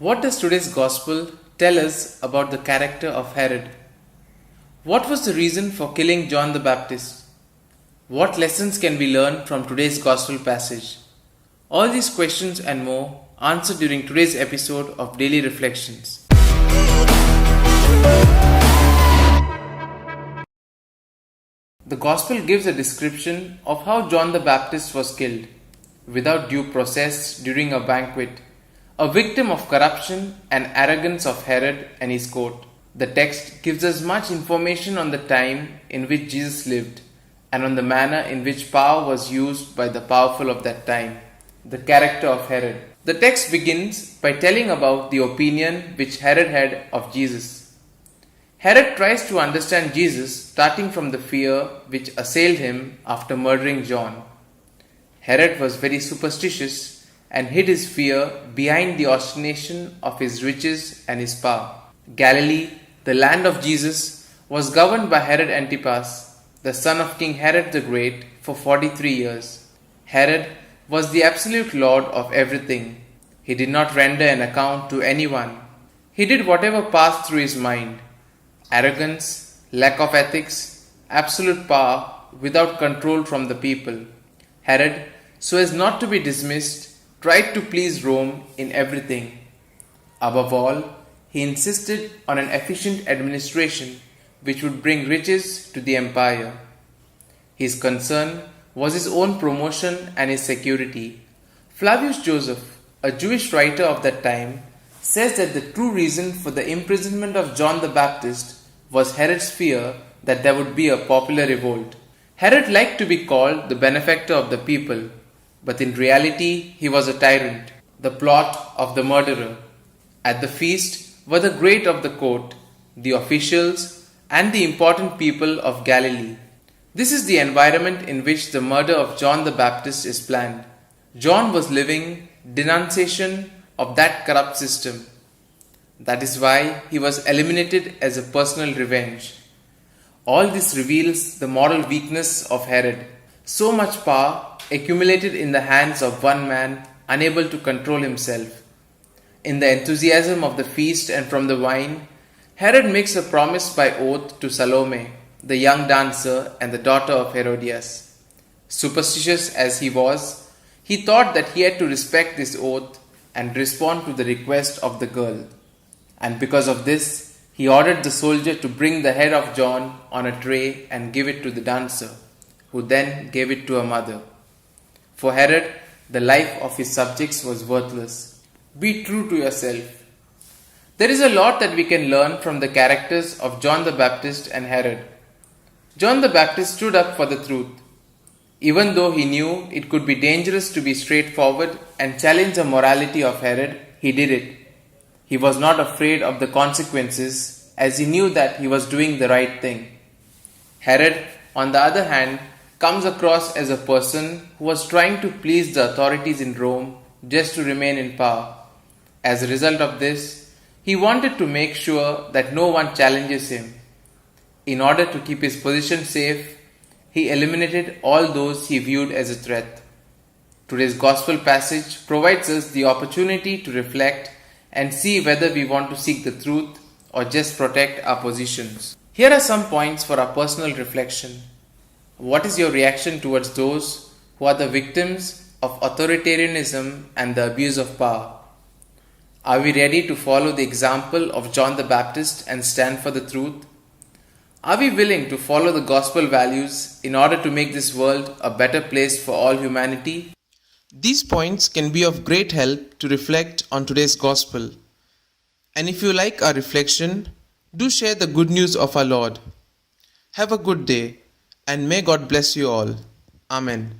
What does today's gospel tell us about the character of Herod? What was the reason for killing John the Baptist? What lessons can we learn from today's gospel passage? All these questions and more answered during today's episode of Daily Reflections. The gospel gives a description of how John the Baptist was killed, without due process during a banquet, a victim of corruption and arrogance of Herod and his court. The text gives us much information on the time in which Jesus lived and on the manner in which power was used by the powerful of that time. The character of Herod. The text begins by telling about the opinion which Herod had of Jesus. Herod tries to understand Jesus starting from the fear which assailed him after murdering John. Herod was very superstitious and hid his fear behind the ostentation of his riches and his power. Galilee, the land of Jesus, was governed by Herod Antipas, the son of King Herod the Great, for 43 years. Herod was the absolute lord of everything. He did not render an account to anyone. He did whatever passed through his mind. Arrogance, lack of ethics, absolute power without control from the people. Herod, so as not to be dismissed, tried to please Rome in everything. Above all, he insisted on an efficient administration which would bring riches to the empire. His concern was his own promotion and his security. Flavius Joseph, a Jewish writer of that time, says that the true reason for the imprisonment of John the Baptist was Herod's fear that there would be a popular revolt. Herod liked to be called the benefactor of the people, but in reality he was a tyrant, the plot of the murderer. At the feast were the great of the court, the officials, and the important people of Galilee. This is the environment in which the murder of John the Baptist is planned. John was living denunciation of that corrupt system. That is why he was eliminated as a personal revenge. All this reveals the moral weakness of Herod. So much power accumulated in the hands of one man, unable to control himself. In the enthusiasm of the feast and from the wine, Herod makes a promise by oath to Salome, the young dancer and the daughter of Herodias. Superstitious as he was, he thought that he had to respect this oath and respond to the request of the girl. And because of this, he ordered the soldier to bring the head of John on a tray and give it to the dancer, who then gave it to her mother. For Herod, the life of his subjects was worthless. Be true to yourself. There is a lot that we can learn from the characters of John the Baptist and Herod. John the Baptist stood up for the truth. Even though he knew it could be dangerous to be straightforward and challenge the morality of Herod, he did it. He was not afraid of the consequences as he knew that he was doing the right thing. Herod, on the other hand, comes across as a person who was trying to please the authorities in Rome just to remain in power. As a result of this, he wanted to make sure that no one challenges him. In order to keep his position safe, he eliminated all those he viewed as a threat. Today's gospel passage provides us the opportunity to reflect and see whether we want to seek the truth or just protect our positions. Here are some points for our personal reflection. What is your reaction towards those who are the victims of authoritarianism and the abuse of power? Are we ready to follow the example of John the Baptist and stand for the truth? Are we willing to follow the gospel values in order to make this world a better place for all humanity? These points can be of great help to reflect on today's gospel. And if you like our reflection, do share the good news of our Lord. Have a good day, and may God bless you all. Amen.